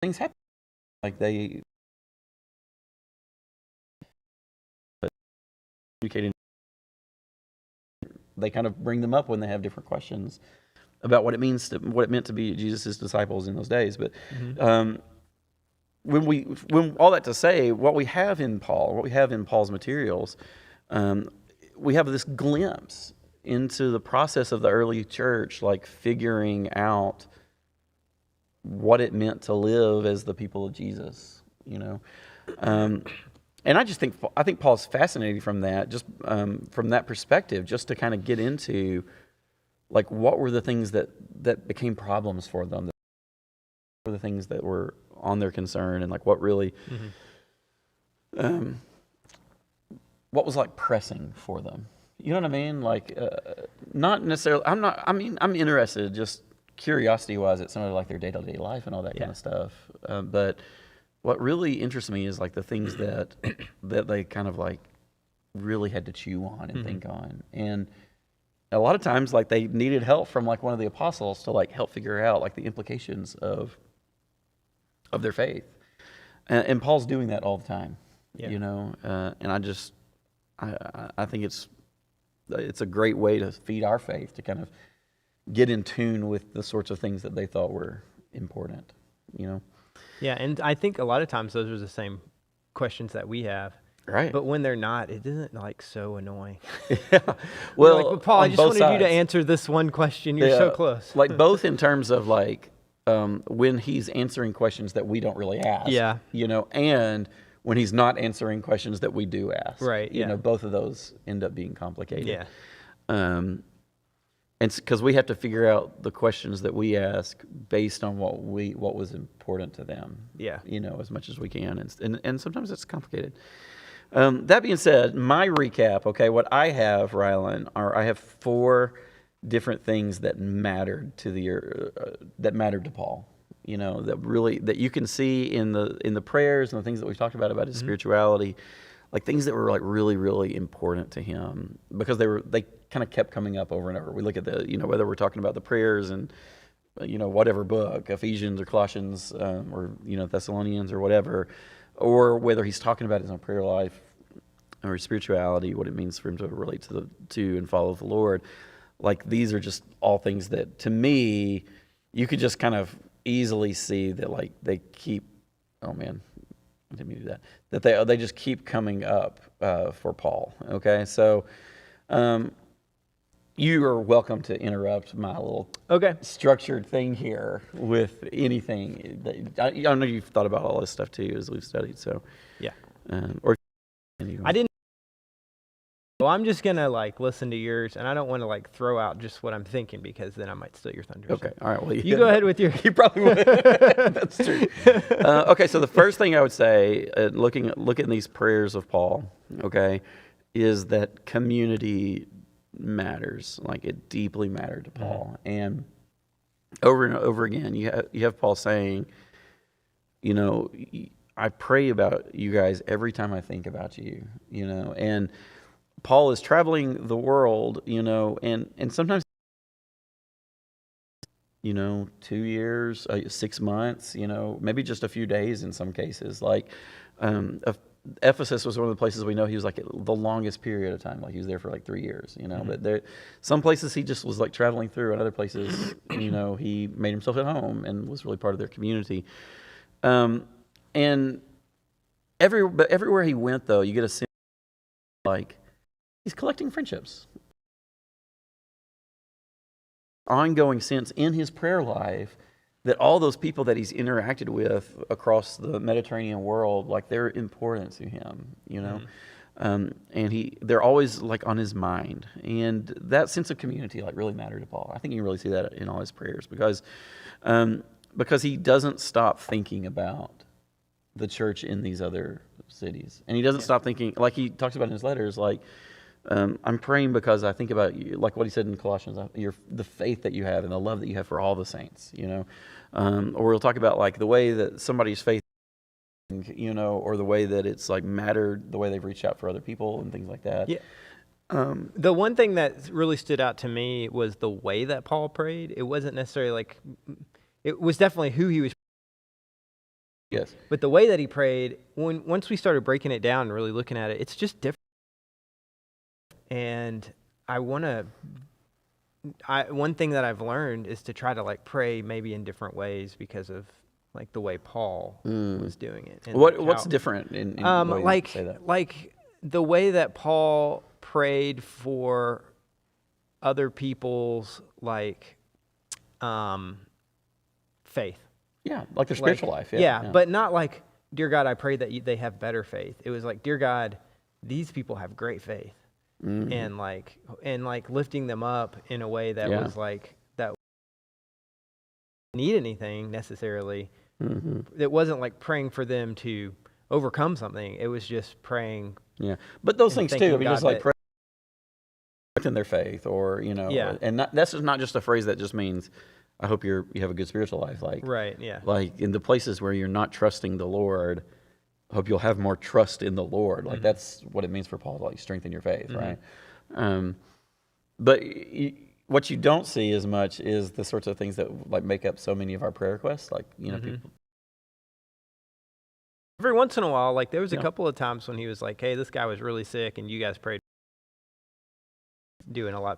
things happen. Like they communicating, they kind of bring them up when they have different questions about what it meant to be Jesus' disciples in those days. But when all that to say, what we have in Paul's materials, we have this glimpse into the process of the early church, like figuring out what it meant to live as the people of Jesus, and I think Paul's fascinating from that, just from that perspective, just to kind of get into like what were the things that became problems for them, what were the things that were on their concern, and like what really, what was like pressing for them. You know what I mean? Like, not necessarily. I'm interested, just curiosity-wise, at some of like their day-to-day life and all that kind of stuff. But what really interests me is like the things that they kind of like really had to chew on and think on, and a lot of times like they needed help from like one of the apostles to like help figure out like the implications of their faith, and Paul's doing that all the time. And I think it's a great way to feed our faith, to kind of get in tune with the sorts of things that they thought were important, Yeah, and I think a lot of times those are the same questions that we have. Right. But when they're not, it isn't like so annoying. Yeah. Well, like, but Paul, I just wanted you to answer this one question. You're so close. Like both in terms of like when he's answering questions that we don't really ask. Yeah. And when he's not answering questions that we do ask. Right. Yeah. Both of those end up being complicated. Yeah. And because we have to figure out the questions that we ask based on what was important to them. Yeah. As much as we can, and sometimes it's complicated. That being said, my recap. Okay, what I have, Rylan, I have 4 different things that mattered to Paul. That you can see in the prayers and the things that we've talked about his spirituality, like things that were like really, really important to him, because they kind of kept coming up over and over. We look at whether we're talking about the prayers and whatever book, Ephesians or Colossians, or Thessalonians or whatever, or whether he's talking about his own prayer life or spirituality, what it means for him to relate to and follow the Lord. Like these are just all things that, to me, you could just kind of easily see that like they keep. Oh man, I didn't mean to do that. That they just keep coming up for Paul. Okay, so you are welcome to interrupt my little structured thing here with anything. I know you've thought about all this stuff too as we've studied. So yeah, I didn't. Well, I'm just gonna like listen to yours, and I don't want to like throw out just what I'm thinking, because then I might steal your thunder. Okay, all right. Well, you go ahead with your. You probably would. That's true. Okay, so the first thing I would say, looking at these prayers of Paul, okay, is that community matters. Like it deeply mattered to Paul, and over again, you have Paul saying, I pray about you guys every time I think about you, and Paul is traveling the world, and sometimes, 2 years, 6 months, maybe just a few days in some cases. Like Ephesus was one of the places we know he was like the longest period of time. Like he was there for like 3 years, But some places he just was like traveling through, and other places, he made himself at home and was really part of their community. And everywhere he went, though, you get a sense like he's collecting friendships. Ongoing sense in his prayer life that all those people that he's interacted with across the Mediterranean world, like they're important to him, and they're always like on his mind, and that sense of community like really mattered to Paul. I think you really see that in all his prayers, because he doesn't stop thinking about the church in these other cities, and he doesn't stop thinking, like he talks about in his letters, like. I'm praying because I think about you, like what he said in Colossians, the faith that you have and the love that you have for all the saints, or we'll talk about like the way that somebody's faith, or the way that it's like mattered, the way they've reached out for other people and things like that. Yeah. The one thing that really stood out to me was the way that Paul prayed. It wasn't necessarily like, it was definitely who he was Yes. But the way that he prayed, once we started breaking it down and really looking at it, it's just different. And one thing that I've learned is to try to like pray maybe in different ways because of like the way Paul was doing it. And What's different in the way you say that? Like the way that Paul prayed for other people's like faith. Yeah, like their spiritual life. Yeah, but not like, dear God, I pray that they have better faith. It was like, dear God, these people have great faith, and like lifting them up in a way that was like that need anything necessarily. It wasn't like praying for them to overcome something. It was just praying. Yeah, but those things too. I mean, God just like in their faith, or and that's not just a phrase that just means I hope you have a good spiritual life. Like like in the places where you're not trusting the Lord, I hope you'll have more trust in the Lord. Like that's what it means for Paul to like strengthen your faith, right? But what you don't see as much is the sorts of things that like make up so many of our prayer requests. Like people. Every once in a while, like there was a couple of times when he was like, "Hey, this guy was really sick, and you guys prayed." Doing a lot